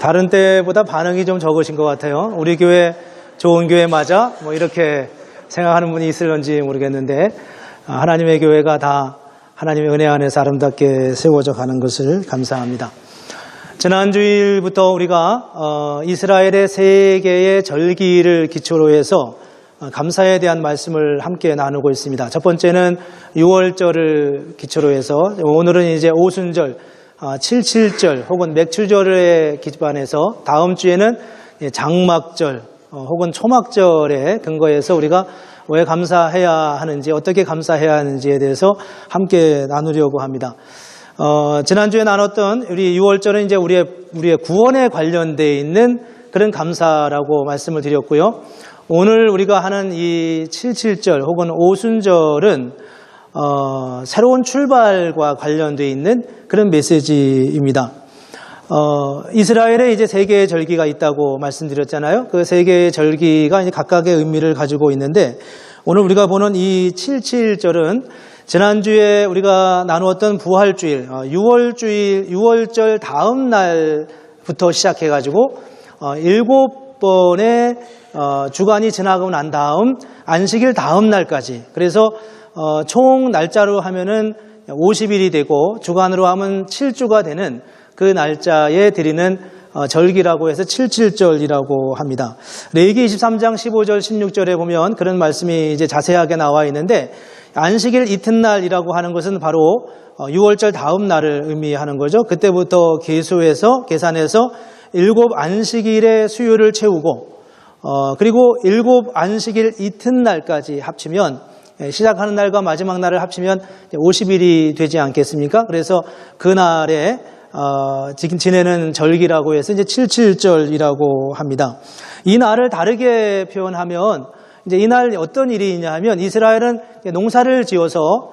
다른 때보다 반응이 좀 적으신 것 같아요. 우리 교회 좋은 교회 맞아? 뭐 이렇게 생각하는 분이 있을런지 모르겠는데 하나님의 교회가 다 하나님의 은혜 안에서 아름답게 세워져 가는 것을 감사합니다. 지난 주일부터 우리가 이스라엘의 세 개의 절기를 기초로 해서 감사에 대한 말씀을 함께 나누고 있습니다. 첫 번째는 6월절을 기초로 해서 오늘은 이제 오순절, 77절 혹은 맥추절에 기반해서 다음 주에는 장막절 혹은 초막절에 근거해서 우리가 왜 감사해야 하는지 어떻게 감사해야 하는지에 대해서 함께 나누려고 합니다. 지난주에 나눴던 우리 6월절은 이제 우리의 구원에 관련되어 있는 그런 감사라고 말씀을 드렸고요. 오늘 우리가 하는 이 77절 혹은 오순절은 새로운 출발과 관련되어 있는 그런 메시지입니다. 이스라엘에 이제 세 개의 절기가 있다고 말씀드렸잖아요. 그 세 개의 절기가 이제 각각의 의미를 가지고 있는데 오늘 우리가 보는 이 77절은 지난주에 우리가 나누었던 부활주일, 6월절 다음 날부터 시작해가지고 7번의 주간이 지나고 난 다음 안식일 다음 날까지, 그래서 총 날짜로 하면은 50일이 되고 주간으로 하면 7주가 되는 그 날짜에 드리는 절기라고 해서 77절이라고 합니다. 레위기 23장 15절 16절에 보면 그런 말씀이 이제 자세하게 나와 있는데 안식일 이튿날이라고 하는 것은 바로 6월절 다음 날을 의미하는 거죠. 그때부터 계산해서 7 안식일의 수요를 채우고 그리고 7 안식일 이튿날까지 합치면 시작하는 날과 마지막 날을 합치면 50일이 되지 않겠습니까? 그래서 그날에 지금 지내는 절기라고 해서 이제 77절이라고 합니다. 이 날을 다르게 표현하면 이제 이날 어떤 일이 있냐 하면 이스라엘은 농사를 지어서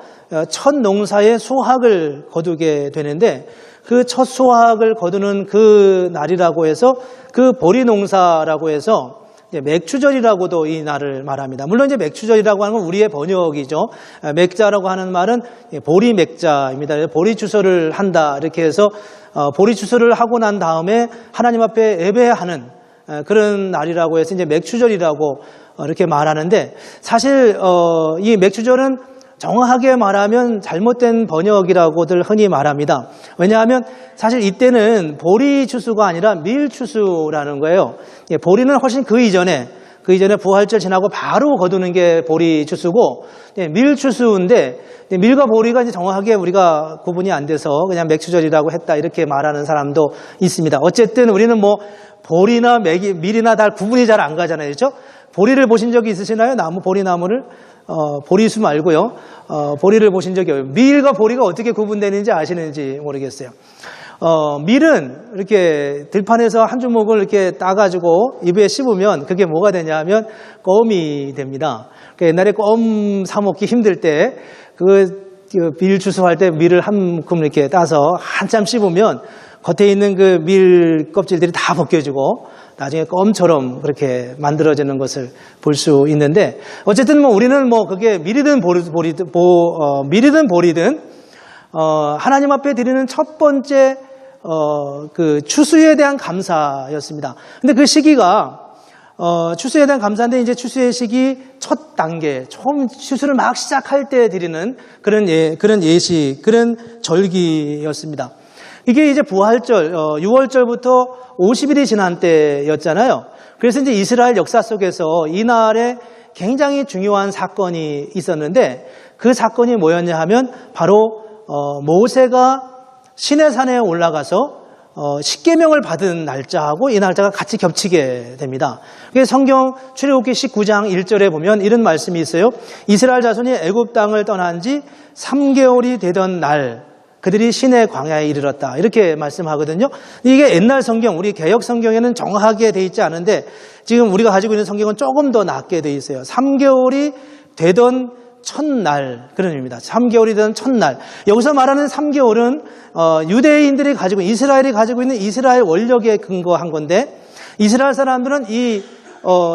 첫 농사의 수확을 거두게 되는데 그 첫 수확을 거두는 그 날이라고 해서 그 보리 농사라고 해서 맥추절이라고도 이 날을 말합니다. 물론 이제 맥추절이라고 하는 건 우리의 번역이죠. 맥자라고 하는 말은 보리 맥자입니다. 보리 추수를 한다 이렇게 해서 보리 추수를 하고 난 다음에 하나님 앞에 예배하는 그런 날이라고 해서 이제 맥추절이라고 이렇게 말하는데 사실 이 맥추절은 정확하게 말하면 잘못된 번역이라고들 흔히 말합니다. 왜냐하면 사실 이때는 보리 추수가 아니라 밀 추수라는 거예요. 보리는 훨씬 그 이전에 부활절 지나고 바로 거두는 게 보리 추수고 밀 추수인데 밀과 보리가 이제 정확하게 우리가 구분이 안 돼서 그냥 맥추절이라고 했다 이렇게 말하는 사람도 있습니다. 어쨌든 우리는 뭐 보리나 밀이나 다 구분이 잘 안 가잖아요. 그렇죠? 보리를 보신 적이 있으시나요? 보리나무를? 보리수 말고요. 보리를 보신 적이 없어요. 밀과 보리가 어떻게 구분되는지 아시는지 모르겠어요. 밀은 이렇게 들판에서 한 주먹을 이렇게 따가지고 입에 씹으면 그게 뭐가 되냐 하면 껌이 됩니다. 옛날에 껌 사먹기 힘들 때 밀 추수할 때 밀을 한 묶음 이렇게 따서 한참 씹으면 겉에 있는 그 밀 껍질들이 다 벗겨지고 나중에 껌처럼 그렇게 만들어지는 것을 볼 수 있는데 어쨌든 뭐 우리는 뭐 그게 밀이든 보리든 하나님 앞에 드리는 첫 번째 그 추수에 대한 감사였습니다. 근데 그 시기가 추수에 대한 감사인데 이제 추수의 시기 첫 단계, 처음 추수를 막 시작할 때 드리는 그런 예식, 그런 절기였습니다. 이게 이제 부활절, 6월절부터 50일이 지난 때였잖아요. 그래서 이제 이스라엘 역사 속에서 이날에 굉장히 중요한 사건이 있었는데 그 사건이 뭐였냐 하면 바로 모세가 시내산에 올라가서 십계명을 받은 날짜하고 이 날짜가 같이 겹치게 됩니다. 성경 출애굽기 19장 1절에 보면 이런 말씀이 있어요. 이스라엘 자손이 애굽 땅을 떠난 지 3개월이 되던 날 그들이 시내 광야에 이르렀다 이렇게 말씀하거든요. 이게 옛날 성경, 우리 개역 성경에는 정확하게 돼 있지 않은데 지금 우리가 가지고 있는 성경은 조금 더 낮게 돼 있어요. 3개월이 되던 첫날 그런 의미입니다. 3개월이 되던 첫날. 여기서 말하는 3개월은 유대인들이 가지고 이스라엘이 가지고 있는 이스라엘 원력에 근거한 건데 이스라엘 사람들은 이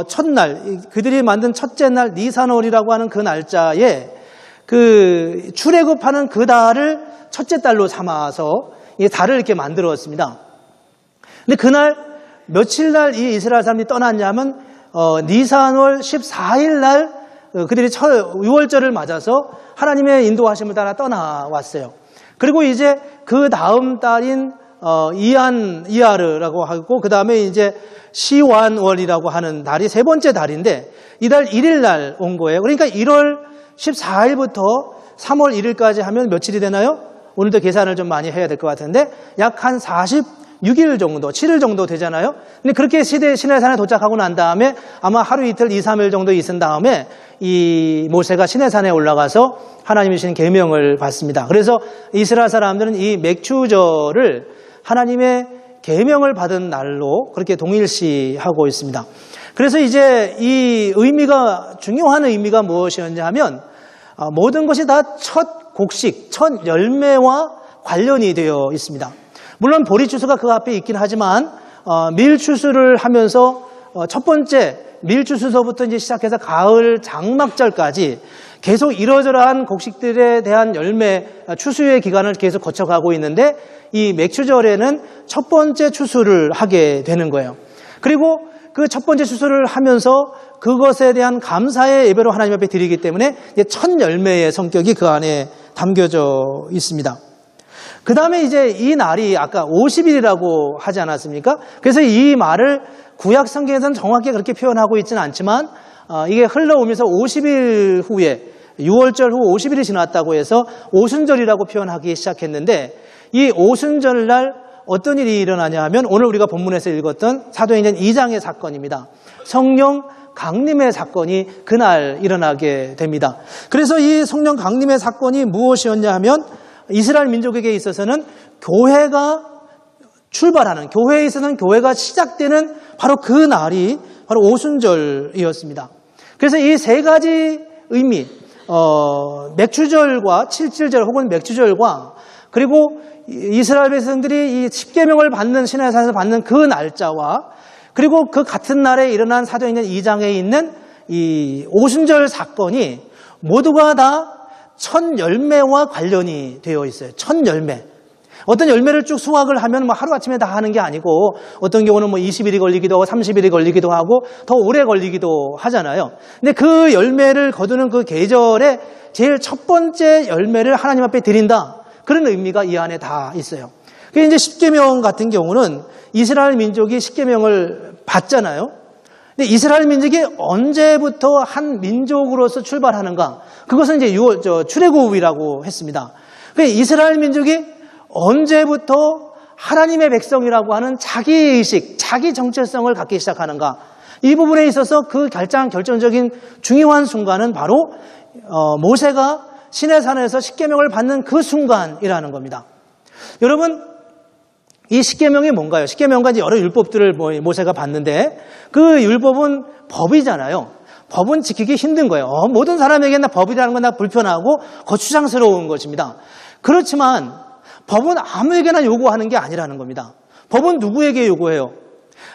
첫날 그들이 만든 첫째 날 니산월이라고 하는 그 날짜에 그 출애굽하는 그 달을 첫째 달로 삼아서 이 달을 이렇게 만들었습니다. 근데 그날 며칠 날 이 이스라엘 사람들이 떠났냐면 니산월 14일 날 그들이 유월절을 맞아서 하나님의 인도하심을 따라 떠나왔어요. 그리고 이제 그 다음 달인 이하르라고 하고 그 다음에 이제 시완월이라고 하는 달이 세 번째 달인데 이달 1일 날 온 거예요. 그러니까 1월 14일부터 3월 1일까지 하면 며칠이 되나요? 오늘도 계산을 좀 많이 해야 될 것 같은데 약 한 46일 정도, 7일 정도 되잖아요. 근데 그렇게 시내산에 도착하고 난 다음에 아마 하루 이틀 2, 3일 정도 있은 다음에 이 모세가 시내산에 올라가서 하나님이 주신 계명을 받습니다. 그래서 이스라엘 사람들은 이 맥추절을 하나님의 계명을 받은 날로 그렇게 동일시하고 있습니다. 그래서 이제 이 의미가 중요한 의미가 무엇이었냐 하면 모든 것이 다 첫 곡식, 첫 열매와 관련이 되어 있습니다. 물론 보리추수가 그 앞에 있긴 하지만 밀추수를 하면서 첫 번째 밀추수서부터 이제 시작해서 가을 장막절까지 계속 이러저러한 곡식들에 대한 열매 추수의 기간을 계속 거쳐가고 있는데 이 맥추절에는 첫 번째 추수를 하게 되는 거예요. 그리고 그 첫 번째 추수를 하면서 그것에 대한 감사의 예배로 하나님 앞에 드리기 때문에 첫 열매의 성격이 그 안에 담겨져 있습니다. 그 다음에 이제 이 날이 아까 50일이라고 하지 않았습니까? 그래서 이 말을 구약 성경에서는 정확히 그렇게 표현하고 있지는 않지만 이게 흘러오면서 50일 후에 6월절 후 50일이 지났다고 해서 오순절이라고 표현하기 시작했는데 이 오순절 날 어떤 일이 일어나냐 하면 오늘 우리가 본문에서 읽었던 사도행전 2장의 사건입니다. 성령 강림의 사건이 그날 일어나게 됩니다. 그래서 이 성령 강림의 사건이 무엇이었냐 하면 이스라엘 민족에게 있어서는 교회가 출발하는, 교회에 있어서는 교회가 시작되는 바로 그 날이 바로 오순절이었습니다. 그래서 이 세 가지 의미, 맥추절과 칠칠절 혹은 맥추절과 그리고 이스라엘 백성들이 이 십계명을 받는 시내산에서 받는 그 날짜와 그리고 그 같은 날에 일어난 사도행전 2장에 있는 이 오순절 사건이 모두가 다 첫 열매와 관련이 되어 있어요. 첫 열매. 어떤 열매를 쭉 수확을 하면 뭐 하루아침에 다 하는 게 아니고 어떤 경우는 뭐 20일이 걸리기도 하고 30일이 걸리기도 하고 더 오래 걸리기도 하잖아요. 근데 그 열매를 거두는 그 계절에 제일 첫 번째 열매를 하나님 앞에 드린다. 그런 의미가 이 안에 다 있어요. 그게 이제 십계명 같은 경우는 이스라엘 민족이 십계명을 받잖아요. 근데 이스라엘 민족이 언제부터 한 민족으로서 출발하는가? 그것은 이제 출애굽이라고 했습니다. 그러니까 이스라엘 민족이 언제부터 하나님의 백성이라고 하는 자기의식, 자기 정체성을 갖기 시작하는가? 이 부분에 있어서 그 결정적인 중요한 순간은 바로 모세가 시내산에서 십계명을 받는 그 순간이라는 겁니다. 여러분, 이 십계명이 뭔가요? 십계명과 이제 여러 율법들을 모세가 받는데 그 율법은 법이잖아요. 법은 지키기 힘든 거예요. 모든 사람에게나 법이라는 건 다 불편하고 거추장스러운 것입니다. 그렇지만 법은 아무에게나 요구하는 게 아니라는 겁니다. 법은 누구에게 요구해요?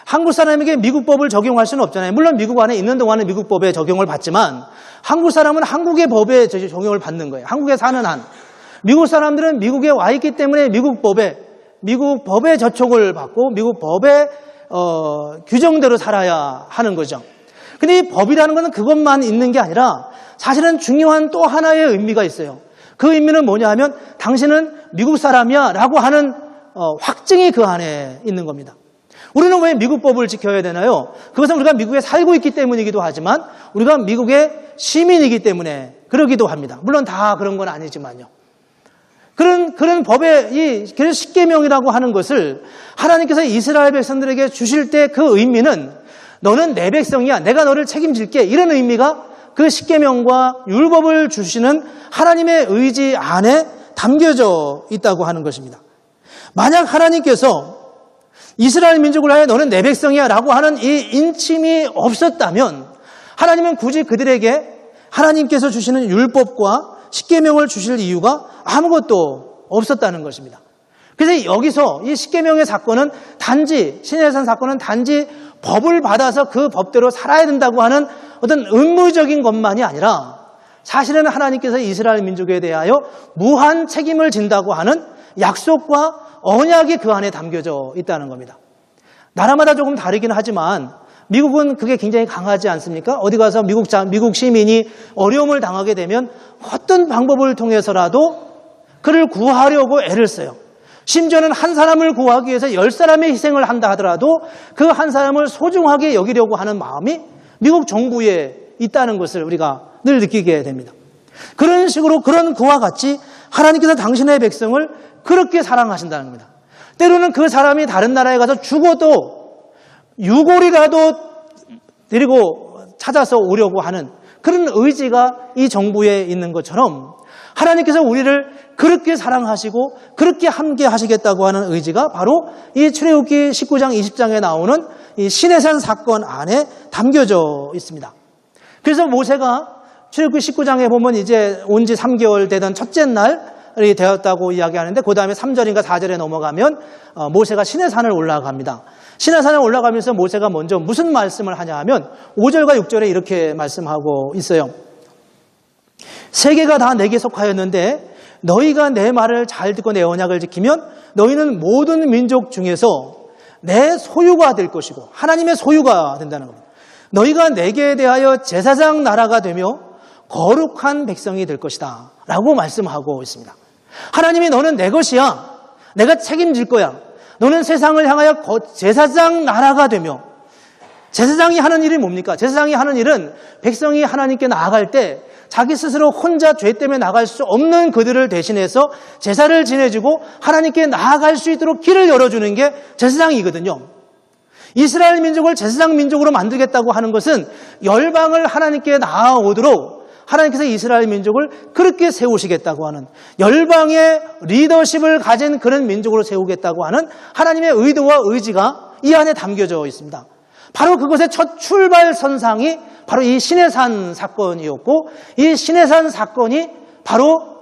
한국 사람에게 미국 법을 적용할 수는 없잖아요. 물론 미국 안에 있는 동안은 미국 법에 적용을 받지만 한국 사람은 한국의 법에 적용을 받는 거예요. 한국에 사는 한. 미국 사람들은 미국에 와 있기 때문에 미국 법에 저촉을 받고 미국 법의 규정대로 살아야 하는 거죠. 근데 이 법이라는 것은 그것만 있는 게 아니라 사실은 중요한 또 하나의 의미가 있어요. 그 의미는 뭐냐 하면 당신은 미국 사람이야 라고 하는 확증이 그 안에 있는 겁니다. 우리는 왜 미국 법을 지켜야 되나요? 그것은 우리가 미국에 살고 있기 때문이기도 하지만 우리가 미국의 시민이기 때문에 그러기도 합니다. 물론 다 그런 건 아니지만요. 그런 법의 그래서 십계명이라고 하는 것을 하나님께서 이스라엘 백성들에게 주실 때 그 의미는 너는 내 백성이야. 내가 너를 책임질게. 이런 의미가 그 십계명과 율법을 주시는 하나님의 의지 안에 담겨져 있다고 하는 것입니다. 만약 하나님께서 이스라엘 민족을 하여 너는 내 백성이야 라고 하는 이 인침이 없었다면 하나님은 굳이 그들에게 하나님께서 주시는 율법과 십계명을 주실 이유가 아무것도 없었다는 것입니다. 그래서 여기서 이 십계명의 사건은 시내산 사건은 단지 법을 받아서 그 법대로 살아야 된다고 하는 어떤 의무적인 것만이 아니라 사실은 하나님께서 이스라엘 민족에 대하여 무한 책임을 진다고 하는 약속과 언약이 그 안에 담겨져 있다는 겁니다. 나라마다 조금 다르긴 하지만 미국은 그게 굉장히 강하지 않습니까? 어디 가서 미국 시민이 어려움을 당하게 되면 어떤 방법을 통해서라도 그를 구하려고 애를 써요. 심지어는 한 사람을 구하기 위해서 10사람의 희생을 한다 하더라도 그 한 사람을 소중하게 여기려고 하는 마음이 미국 정부에 있다는 것을 우리가 늘 느끼게 됩니다. 그런 식으로 그런 그와 같이 하나님께서 당신의 백성을 그렇게 사랑하신다는 겁니다. 때로는 그 사람이 다른 나라에 가서 죽어도 유골이라도 데리고 찾아서 오려고 하는 그런 의지가 이 정부에 있는 것처럼 하나님께서 우리를 그렇게 사랑하시고 그렇게 함께 하시겠다고 하는 의지가 바로 이 출애굽기 19장 20장에 나오는 이 시내산 사건 안에 담겨져 있습니다. 그래서 모세가 출애굽기 19장에 보면 이제 온 지 3개월 되던 첫째 날이 되었다고 이야기하는데 그 다음에 3절인가 4절에 넘어가면 모세가 시내산을 올라갑니다. 시내산에 올라가면서 모세가 먼저 무슨 말씀을 하냐 하면 5절과 6절에 이렇게 말씀하고 있어요. 세계가 다 내게 속하였는데 너희가 내 말을 잘 듣고 내 언약을 지키면 너희는 모든 민족 중에서 내 소유가 될 것이고 하나님의 소유가 된다는 겁니다. 너희가 내게 대하여 제사장 나라가 되며 거룩한 백성이 될 것이다 라고 말씀하고 있습니다. 하나님이 너는 내 것이야. 내가 책임질 거야. 너는 세상을 향하여 제사장 나라가 되며 제사장이 하는 일이 뭡니까? 제사장이 하는 일은 백성이 하나님께 나아갈 때 자기 스스로 혼자 죄 때문에 나갈 수 없는 그들을 대신해서 제사를 지내주고 하나님께 나아갈 수 있도록 길을 열어주는 게 제사장이거든요. 이스라엘 민족을 제사장 민족으로 만들겠다고 하는 것은 열방을 하나님께 나아오도록 하나님께서 이스라엘 민족을 그렇게 세우시겠다고 하는 열방의 리더십을 가진 그런 민족으로 세우겠다고 하는 하나님의 의도와 의지가 이 안에 담겨져 있습니다. 바로 그것의 첫 출발선상이 바로 이 시내산 사건이었고 이 시내산 사건이 바로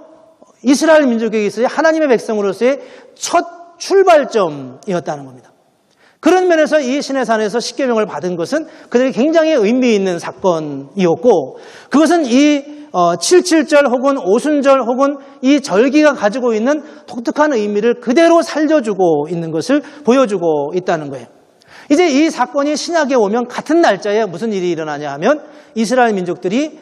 이스라엘 민족에게 있어서 하나님의 백성으로서의 첫 출발점이었다는 겁니다. 그런 면에서 이 시내산에서 십계명을 받은 것은 그들에게 굉장히 의미 있는 사건이었고 그것은 이 77절 혹은 오순절 혹은 이 절기가 가지고 있는 독특한 의미를 그대로 살려주고 있는 것을 보여주고 있다는 거예요. 이제 이 사건이 신약에 오면 같은 날짜에 무슨 일이 일어나냐 하면 이스라엘 민족들이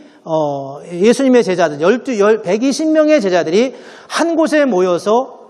예수님의 제자들 120명의 제자들이 한 곳에 모여서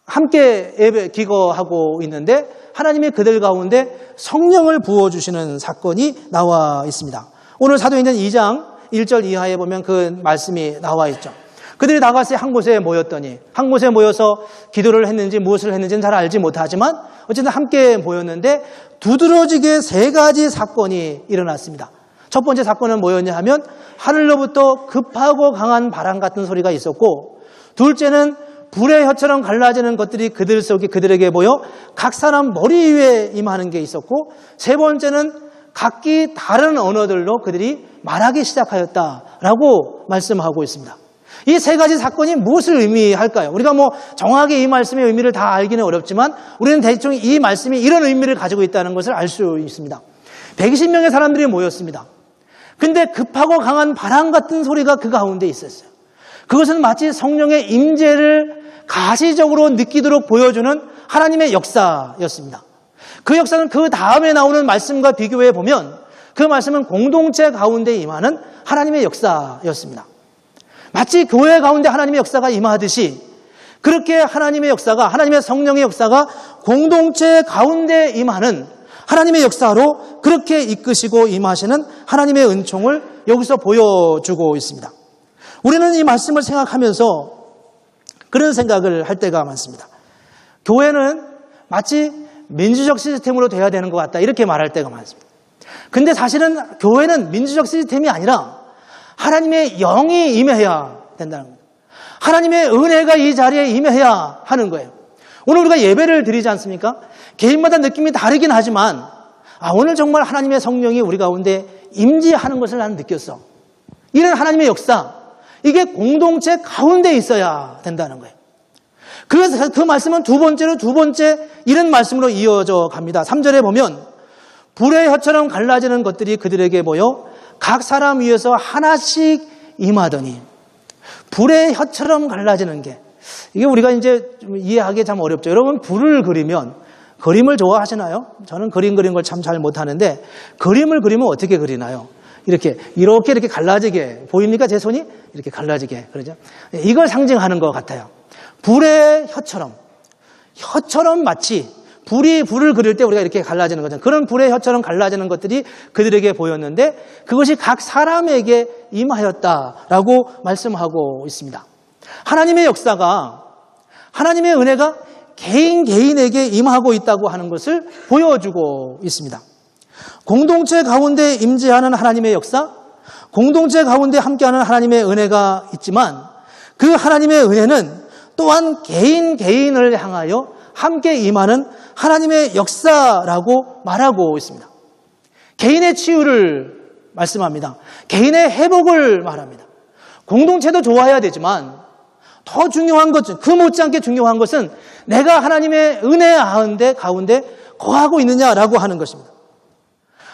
함께 예배 기거하고 있는데 하나님이 그들 가운데 성령을 부어주시는 사건이 나와 있습니다. 오늘 사도행전 2장 1절 이하에 보면 그 말씀이 나와 있죠. 그들이 나가서 한 곳에 모였더니 한 곳에 모여서 기도를 했는지 무엇을 했는지는 잘 알지 못하지만 어쨌든 함께 모였는데 두드러지게 3가지 사건이 일어났습니다. 첫 번째 사건은 뭐였냐 하면 하늘로부터 급하고 강한 바람 같은 소리가 있었고 둘째는 불의 혀처럼 갈라지는 것들이 그들 속에 그들에게 보여 각 사람 머리 위에 임하는 게 있었고 세 번째는 각기 다른 언어들로 그들이 말하기 시작하였다라고 말씀하고 있습니다. 이 3가지 사건이 무엇을 의미할까요? 우리가 정확하게 이 말씀의 의미를 다 알기는 어렵지만 우리는 대충 이 말씀이 이런 의미를 가지고 있다는 것을 알 수 있습니다. 120명의 사람들이 모였습니다. 근데 급하고 강한 바람 같은 소리가 그 가운데 있었어요. 그것은 마치 성령의 임재를 가시적으로 느끼도록 보여주는 하나님의 역사였습니다. 그 역사는 그 다음에 나오는 말씀과 비교해 보면 그 말씀은 공동체 가운데 임하는 하나님의 역사였습니다. 마치 교회 가운데 하나님의 역사가 임하듯이 그렇게 하나님의 역사가 하나님의 성령의 역사가 공동체 가운데 임하는 하나님의 역사로 그렇게 이끄시고 임하시는 하나님의 은총을 여기서 보여주고 있습니다. 우리는 이 말씀을 생각하면서 그런 생각을 할 때가 많습니다. 교회는 마치 민주적 시스템으로 돼야 되는 것 같다 이렇게 말할 때가 많습니다. 근데 사실은 교회는 민주적 시스템이 아니라 하나님의 영이 임해야 된다는 겁니다. 하나님의 은혜가 이 자리에 임해야 하는 거예요. 오늘 우리가 예배를 드리지 않습니까? 개인마다 느낌이 다르긴 하지만 오늘 정말 하나님의 성령이 우리 가운데 임재하는 것을 나는 느꼈어. 이런 하나님의 역사, 이게 공동체 가운데 있어야 된다는 거예요. 그래서 그 말씀은 두 번째 이런 말씀으로 이어져 갑니다. 3절에 보면 불의 혀처럼 갈라지는 것들이 그들에게 보여 각 사람 위에서 하나씩 임하더니 불의 혀처럼 갈라지는 게 이게 우리가 이제 좀 이해하기 참 어렵죠. 여러분 불을 그리면 그림을 좋아하시나요? 저는 그림 그리는 걸 참 잘 못하는데 그림을 그리면 어떻게 그리나요? 이렇게 갈라지게 보입니까? 제 손이 이렇게 갈라지게 그러죠. 이걸 상징하는 것 같아요. 불의 혀처럼 마치 불을 그릴 때 우리가 이렇게 갈라지는 거죠. 그런 불의 혀처럼 갈라지는 것들이 그들에게 보였는데 그것이 각 사람에게 임하였다라고 말씀하고 있습니다. 하나님의 역사가, 하나님의 은혜가 개인에게 임하고 있다고 하는 것을 보여주고 있습니다. 공동체 가운데 임재하는 하나님의 역사, 공동체 가운데 함께하는 하나님의 은혜가 있지만 그 하나님의 은혜는 또한 개인을 향하여 함께 임하는 하나님의 역사라고 말하고 있습니다. 개인의 치유를 말씀합니다. 개인의 회복을 말합니다. 공동체도 좋아야 되지만 더 중요한 것은, 그 못지않게 중요한 것은 내가 하나님의 은혜 가운데 거하고 있느냐라고 하는 것입니다.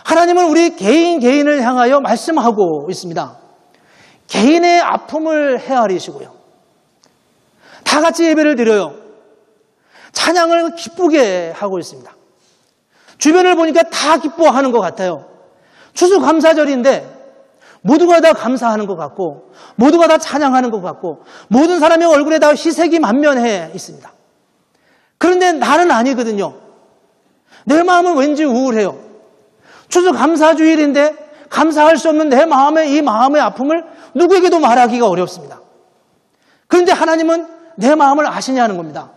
하나님은 우리 개인을 향하여 말씀하고 있습니다. 개인의 아픔을 헤아리시고요. 다 같이 예배를 드려요. 찬양을 기쁘게 하고 있습니다. 주변을 보니까 다 기뻐하는 것 같아요. 추수감사절인데 모두가 다 감사하는 것 같고 모두가 다 찬양하는 것 같고 모든 사람의 얼굴에 다 희색이 만면해 있습니다. 그런데 나는 아니거든요. 내 마음은 왠지 우울해요. 추수감사주일인데 감사할 수 없는 내 마음의 이 마음의 아픔을 누구에게도 말하기가 어렵습니다. 그런데 하나님은 내 마음을 아시냐는 겁니다.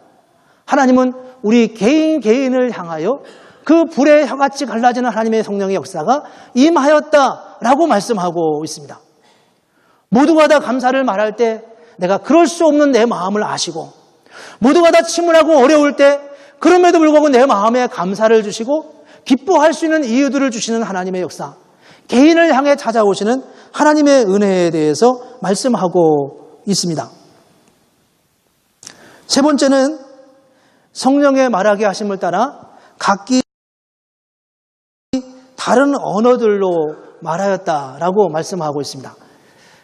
하나님은 우리 개인을 향하여 그 불의 혀같이 갈라지는 하나님의 성령의 역사가 임하였다라고 말씀하고 있습니다. 모두가 다 감사를 말할 때 내가 그럴 수 없는 내 마음을 아시고 모두가 다 침울하고 어려울 때 그럼에도 불구하고 내 마음에 감사를 주시고 기뻐할 수 있는 이유들을 주시는 하나님의 역사, 개인을 향해 찾아오시는 하나님의 은혜에 대해서 말씀하고 있습니다. 세 번째는 성령의 말하게 하심을 따라 각기 다른 언어들로 말하였다라고 말씀하고 있습니다.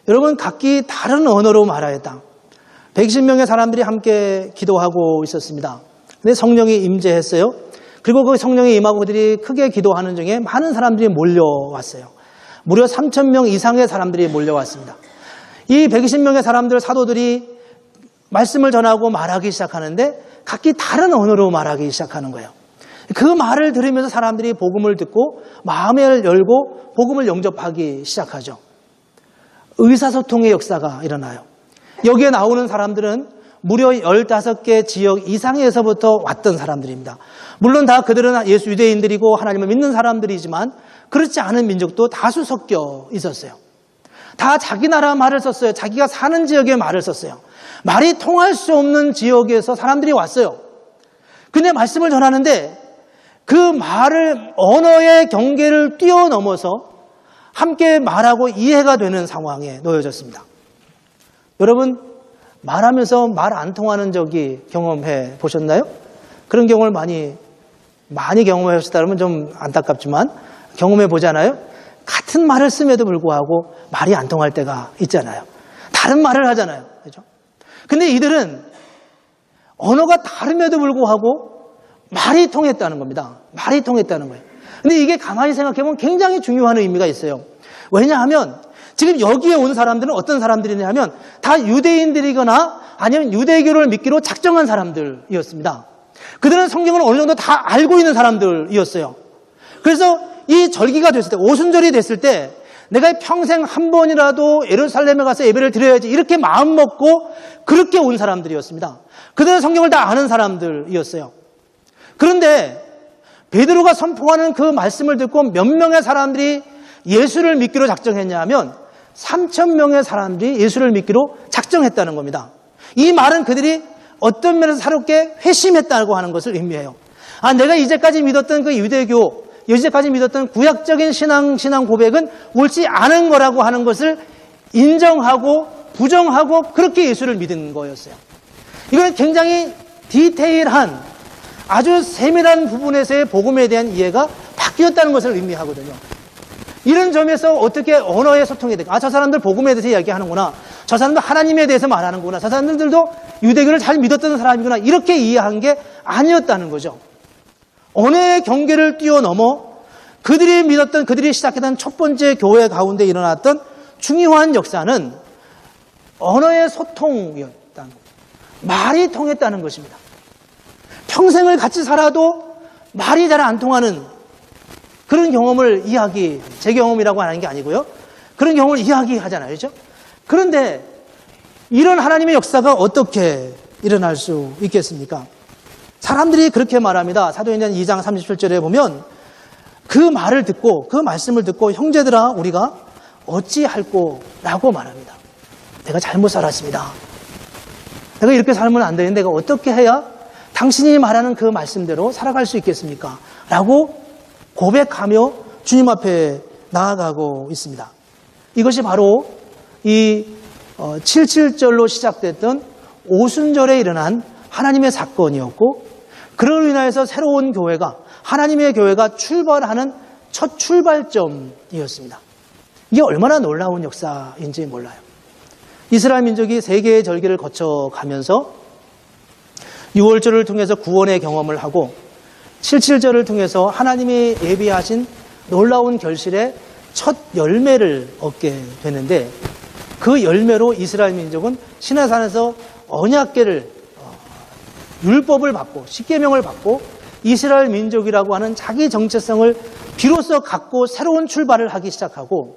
여러분, 각기 다른 언어로 말하였다. 120명의 사람들이 함께 기도하고 있었습니다. 근데 성령이 임재했어요. 그리고 그 성령이 임하고 그들이 크게 기도하는 중에 많은 사람들이 몰려왔어요. 무려 3,000명 이상의 사람들이 몰려왔습니다. 이 120명의 사람들, 사도들이 말씀을 전하고 말하기 시작하는데 각기 다른 언어로 말하기 시작하는 거예요. 그 말을 들으면서 사람들이 복음을 듣고 마음을 열고 복음을 영접하기 시작하죠. 의사소통의 역사가 일어나요. 여기에 나오는 사람들은 무려 15개 지역 이상에서부터 왔던 사람들입니다. 물론 다 그들은 예수 유대인들이고 하나님을 믿는 사람들이지만 그렇지 않은 민족도 다수 섞여 있었어요. 다 자기 나라 말을 썼어요. 자기가 사는 지역의 말을 썼어요. 말이 통할 수 없는 지역에서 사람들이 왔어요. 근데 말씀을 전하는데 그 말을, 언어의 경계를 뛰어넘어서 함께 말하고 이해가 되는 상황에 놓여졌습니다. 여러분, 말하면서 말 안 통하는 적이 경험해 보셨나요? 그런 경험을 많이 경험해 보셨다면 좀 안타깝지만 경험해 보잖아요. 같은 말을 씀에도 불구하고 말이 안 통할 때가 있잖아요. 다른 말을 하잖아요. 그렇죠? 근데 이들은 언어가 다름에도 불구하고 말이 통했다는 겁니다. 말이 통했다는 거예요. 근데 이게 가만히 생각해보면 굉장히 중요한 의미가 있어요. 왜냐하면 지금 여기에 온 사람들은 어떤 사람들이냐 하면 다 유대인들이거나 아니면 유대교를 믿기로 작정한 사람들이었습니다. 그들은 성경을 어느 정도 다 알고 있는 사람들이었어요. 그래서 이 절기가 됐을 때, 오순절이 됐을 때 내가 평생 한 번이라도 예루살렘에 가서 예배를 드려야지 이렇게 마음먹고 그렇게 온 사람들이었습니다. 그들은 성경을 다 아는 사람들이었어요. 그런데 베드로가 선포하는 그 말씀을 듣고 몇 명의 사람들이 예수를 믿기로 작정했냐 하면 3,000명의 사람들이 예수를 믿기로 작정했다는 겁니다. 이 말은 그들이 어떤 면에서 새롭게 회심했다고 하는 것을 의미해요. 아, 내가 이제까지 믿었던 그 유대교, 이제까지 믿었던 구약적인 신앙 고백은 옳지 않은 거라고 하는 것을 인정하고 부정하고 그렇게 예수를 믿은 거였어요. 이건 굉장히 디테일한 아주 세밀한 부분에서의 복음에 대한 이해가 바뀌었다는 것을 의미하거든요. 이런 점에서 어떻게 언어의 소통이 될까? 아, 저 사람들 복음에 대해서 이야기하는구나. 저 사람들 하나님에 대해서 말하는구나. 저 사람들도 유대교를 잘 믿었던 사람이구나. 이렇게 이해한 게 아니었다는 거죠. 언어의 경계를 뛰어넘어 그들이 믿었던, 그들이 시작했던 첫 번째 교회 가운데 일어났던 중요한 역사는 언어의 소통이었다는 겁니다. 말이 통했다는 것입니다. 평생을 같이 살아도 말이 잘 안 통하는 그런 경험을 제 경험이라고 하는 게 아니고요. 그런 경험을 이야기하잖아요. 그렇죠? 그런데 이런 하나님의 역사가 어떻게 일어날 수 있겠습니까? 사람들이 그렇게 말합니다. 사도행전 2장 37절에 보면 그 말을 듣고, 그 말씀을 듣고 형제들아 우리가 어찌할꼬 라고 말합니다. 내가 잘못 살았습니다. 내가 이렇게 살면 안 되는데 내가 어떻게 해야 당신이 말하는 그 말씀대로 살아갈 수 있겠습니까? 라고 고백하며 주님 앞에 나아가고 있습니다. 이것이 바로 이 77절로 시작됐던 오순절에 일어난 하나님의 사건이었고, 그로 인하여서 새로운 교회가, 하나님의 교회가 출발하는 첫 출발점이었습니다. 이게 얼마나 놀라운 역사인지 몰라요. 이스라엘 민족이 세 개의 절기를 거쳐가면서 6월절을 통해서 구원의 경험을 하고 77절을 통해서 하나님이 예비하신 놀라운 결실의 첫 열매를 얻게 되는데, 그 열매로 이스라엘 민족은 시내산에서 언약궤를, 율법을 받고 십계명을 받고 이스라엘 민족이라고 하는 자기 정체성을 비로소 갖고 새로운 출발을 하기 시작하고,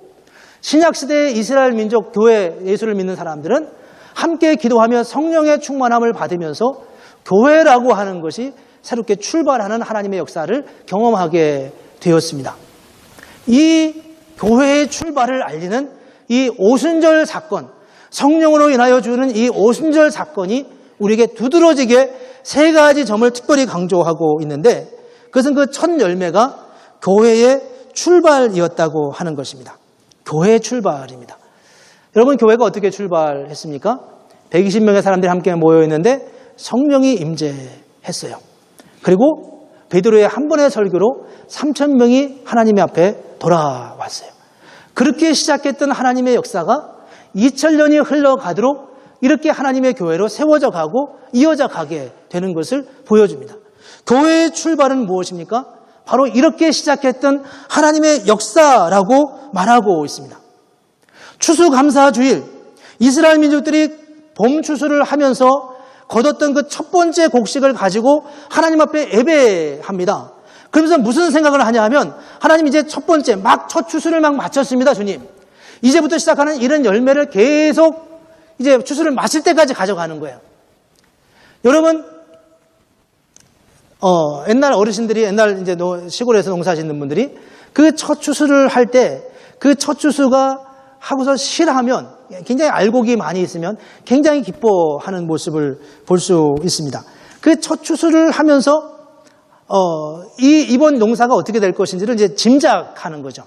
신약시대의 이스라엘 민족 교회 예수를 믿는 사람들은 함께 기도하며 성령의 충만함을 받으면서 교회라고 하는 것이 새롭게 출발하는 하나님의 역사를 경험하게 되었습니다. 이 교회의 출발을 알리는 이 오순절 사건, 성령으로 인하여 주는 이 오순절 사건이 우리에게 두드러지게 세 가지 점을 특별히 강조하고 있는데, 그것은 그 첫 열매가 교회의 출발이었다고 하는 것입니다. 교회의 출발입니다. 여러분, 교회가 어떻게 출발했습니까? 120명의 사람들이 함께 모여 있는데 성령이 임재했어요. 그리고 베드로의 한 번의 설교로 3,000명이 하나님의 앞에 돌아왔어요. 그렇게 시작했던 하나님의 역사가 2000년이 흘러가도록 이렇게 하나님의 교회로 세워져 가고 이어져 가게 되는 것을 보여줍니다. 교회의 출발은 무엇입니까? 바로 이렇게 시작했던 하나님의 역사라고 말하고 있습니다. 추수감사주일, 이스라엘 민족들이 봄 추수를 하면서 거뒀던 그 첫 번째 곡식을 가지고 하나님 앞에 예배합니다. 그러면서 무슨 생각을 하냐 하면, 하나님 이제 첫 번째 첫 추수를 마쳤습니다. 주님, 이제부터 시작하는 이런 열매를 계속 이제 추수를 마칠 때까지 가져가는 거예요. 여러분, 옛날 어르신들이, 옛날 이제 시골에서 농사짓는 분들이 그 첫 추수를 할 때, 그 첫 추수가 하고서 실하면, 굉장히 알곡이 많이 있으면 굉장히 기뻐하는 모습을 볼 수 있습니다. 그 첫 추수를 하면서 이번 농사가 어떻게 될 것인지를 이제 짐작하는 거죠.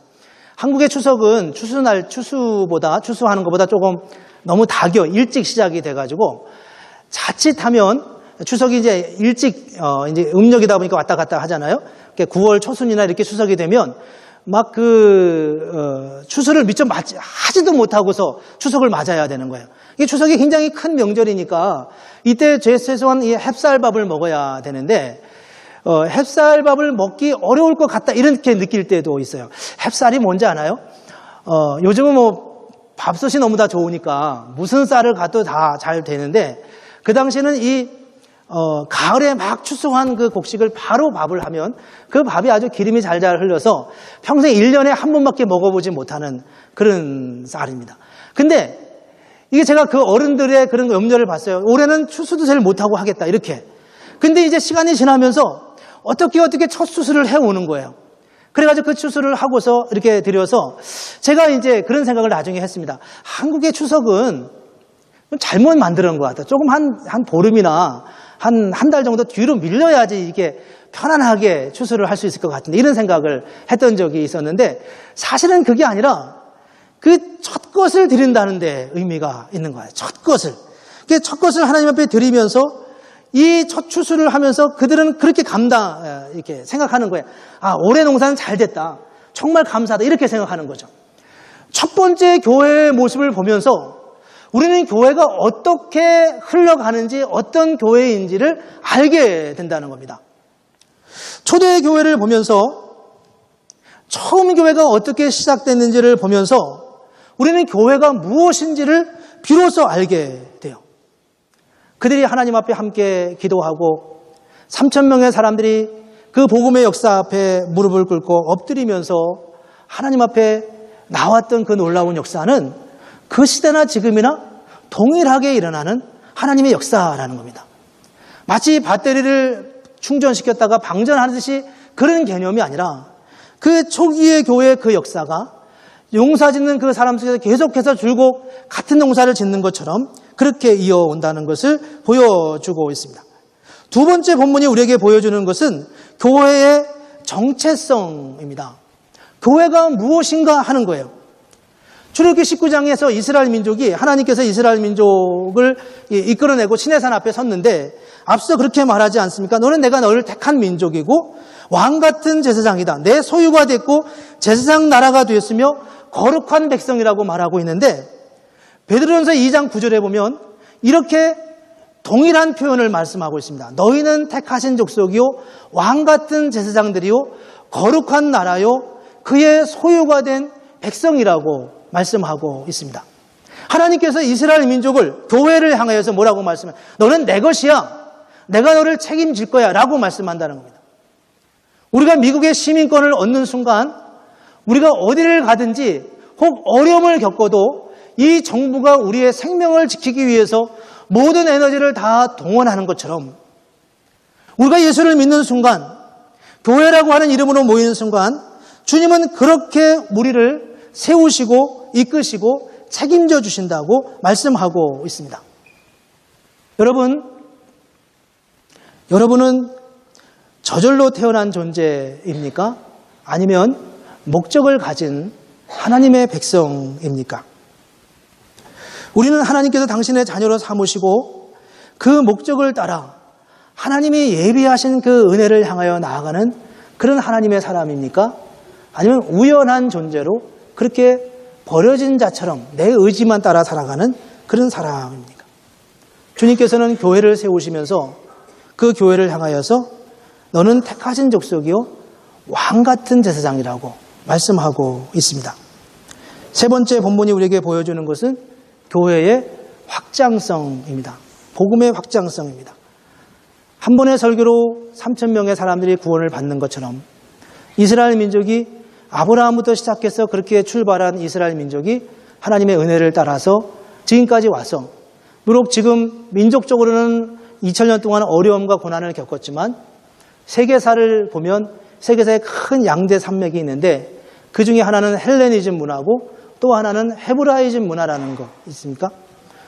한국의 추석은 추수하는 것보다 조금 너무 일찍 시작이 돼가지고, 자칫하면 추석이 이제 일찍, 이제 음력이다 보니까 왔다 갔다 하잖아요. 9월 초순이나 이렇게 추석이 되면 추수를 미처 하지도 못하고서 추석을 맞아야 되는 거예요. 이 추석이 굉장히 큰 명절이니까 이때 최소한 이 햅쌀밥을 먹어야 되는데, 햅쌀밥을 먹기 어려울 것 같다 이렇게 느낄 때도 있어요. 햅쌀이 뭔지 아나요? 요즘은 밥솥이 너무 다 좋으니까 무슨 쌀을 가도 다 잘 되는데, 그 당시에는 가을에 막 추수한 그 곡식을 바로 밥을 하면 그 밥이 아주 기름이 잘잘 흘러서 평생 1년에 한 번밖에 먹어보지 못하는 그런 쌀입니다. 근데 이게 제가 그 어른들의 그런 염려를 봤어요. 올해는 추수도 제일 못하고 하겠다 이렇게. 근데 이제 시간이 지나면서 어떻게 첫 추수를 해오는 거예요. 그래가지고 그 추수를 하고서 이렇게 드려서 제가 이제 그런 생각을 나중에 했습니다. 한국의 추석은 잘못 만드는 것 같아요. 조금 한 보름이나 한 달 정도 뒤로 밀려야지 이게 편안하게 추수를 할 수 있을 것 같은데, 이런 생각을 했던 적이 있었는데, 사실은 그게 아니라 그 첫 것을 드린다는 데 의미가 있는 거예요. 첫 것을. 첫 것을 하나님 앞에 드리면서 이 첫 추수를 하면서 그들은 그렇게 이렇게 생각하는 거예요. 아, 올해 농사는 잘 됐다. 정말 감사하다. 이렇게 생각하는 거죠. 첫 번째 교회의 모습을 보면서 우리는 교회가 어떻게 흘러가는지, 어떤 교회인지를 알게 된다는 겁니다. 초대교회를 보면서 처음 교회가 어떻게 시작됐는지를 보면서 우리는 교회가 무엇인지를 비로소 알게 돼요. 그들이 하나님 앞에 함께 기도하고 3,000명의 사람들이 그 복음의 역사 앞에 무릎을 꿇고 엎드리면서 하나님 앞에 나왔던 그 놀라운 역사는 그 시대나 지금이나 동일하게 일어나는 하나님의 역사라는 겁니다. 마치 배터리를 충전시켰다가 방전하듯이 그런 개념이 아니라 그 초기의 교회의 그 역사가 농사 짓는 그 사람 속에서 계속해서 줄곧 같은 농사를 짓는 것처럼 그렇게 이어온다는 것을 보여주고 있습니다. 두 번째 본문이 우리에게 보여주는 것은 교회의 정체성입니다. 교회가 무엇인가 하는 거예요. 출애굽기 19장에서 이스라엘 민족이 하나님께서 이스라엘 민족을 이끌어내고 시내산 앞에 섰는데 앞서 그렇게 말하지 않습니까? 너는 내가 너를 택한 민족이고 왕같은 제사장이다. 내 소유가 됐고 제사장 나라가 되었으며 거룩한 백성이라고 말하고 있는데 베드로전서 2장 9절에 보면 이렇게 동일한 표현을 말씀하고 있습니다. 너희는 택하신 족속이요 왕같은 제사장들이요 거룩한 나라요 그의 소유가 된 백성이라고 말씀하고 있습니다. 하나님께서 이스라엘 민족을 교회를 향하여서 뭐라고 말씀해요? 너는 내 것이야. 내가 너를 책임질 거야 라고 말씀한다는 겁니다. 우리가 미국의 시민권을 얻는 순간 우리가 어디를 가든지 혹 어려움을 겪어도 이 정부가 우리의 생명을 지키기 위해서 모든 에너지를 다 동원하는 것처럼 우리가 예수를 믿는 순간 교회라고 하는 이름으로 모이는 순간 주님은 그렇게 우리를 세우시고 이끄시고 책임져 주신다고 말씀하고 있습니다. 여러분은 저절로 태어난 존재입니까? 아니면 목적을 가진 하나님의 백성입니까? 우리는 하나님께서 당신의 자녀로 삼으시고 그 목적을 따라 하나님이 예비하신 그 은혜를 향하여 나아가는 그런 하나님의 사람입니까? 아니면 우연한 존재로 그렇게 버려진 자처럼 내 의지만 따라 살아가는 그런 사람입니까? 주님께서는 교회를 세우시면서 그 교회를 향하여서 너는 택하신 족속이요 왕같은 제사장이라고 말씀하고 있습니다. 세 번째 본문이 우리에게 보여주는 것은 교회의 확장성입니다. 복음의 확장성입니다. 한 번의 설교로 3,000명의 사람들이 구원을 받는 것처럼 이스라엘 민족이 아브라함부터 시작해서 그렇게 출발한 이스라엘 민족이 하나님의 은혜를 따라서 지금까지 와서 비록 지금 민족적으로는 2000년 동안 어려움과 고난을 겪었지만 세계사를 보면 세계사에 큰 양대 산맥이 있는데 그 중에 하나는 헬레니즘 문화고 또 하나는 헤브라이즘 문화라는 거 있습니까?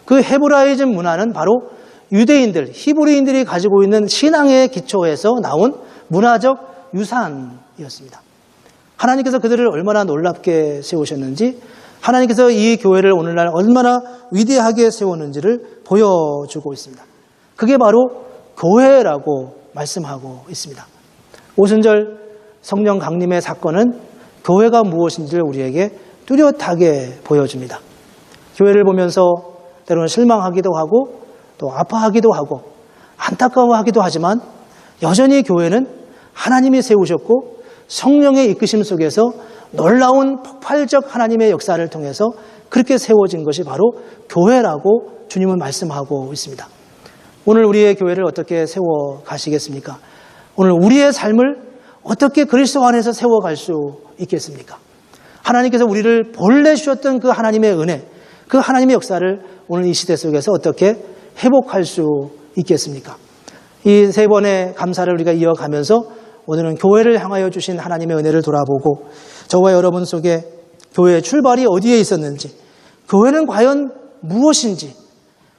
그 헤브라이즘 문화는 바로 유대인들, 히브리인들이 가지고 있는 신앙의 기초에서 나온 문화적 유산이었습니다. 하나님께서 그들을 얼마나 놀랍게 세우셨는지 하나님께서 이 교회를 오늘날 얼마나 위대하게 세웠는지를 보여주고 있습니다. 그게 바로 교회라고 말씀하고 있습니다. 오순절 성령 강림의 사건은 교회가 무엇인지를 우리에게 뚜렷하게 보여줍니다. 교회를 보면서 때로는 실망하기도 하고 또 아파하기도 하고 안타까워하기도 하지만 여전히 교회는 하나님이 세우셨고 성령의 이끄심 속에서 놀라운 폭발적 하나님의 역사를 통해서 그렇게 세워진 것이 바로 교회라고 주님은 말씀하고 있습니다. 오늘 우리의 교회를 어떻게 세워가시겠습니까? 오늘 우리의 삶을 어떻게 그리스도 안에서 세워갈 수 있겠습니까? 하나님께서 우리를 본래 주셨던 그 하나님의 은혜, 그 하나님의 역사를 오늘 이 시대 속에서 어떻게 회복할 수 있겠습니까? 이 세 번의 감사를 우리가 이어가면서 오늘은 교회를 향하여 주신 하나님의 은혜를 돌아보고 저와 여러분 속에 교회의 출발이 어디에 있었는지, 교회는 과연 무엇인지,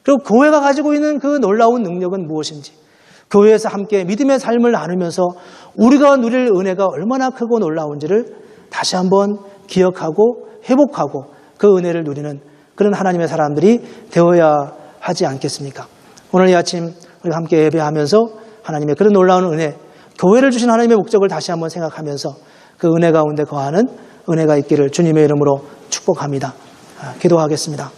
그리고 교회가 가지고 있는 그 놀라운 능력은 무엇인지, 교회에서 함께 믿음의 삶을 나누면서 우리가 누릴 은혜가 얼마나 크고 놀라운지를 다시 한번 기억하고 회복하고 그 은혜를 누리는 그런 하나님의 사람들이 되어야 하지 않겠습니까? 오늘 이 아침 우리가 함께 예배하면서 하나님의 그런 놀라운 은혜, 교회를 주신 하나님의 목적을 다시 한번 생각하면서 그 은혜 가운데 거하는 은혜가 있기를 주님의 이름으로 축복합니다. 기도하겠습니다.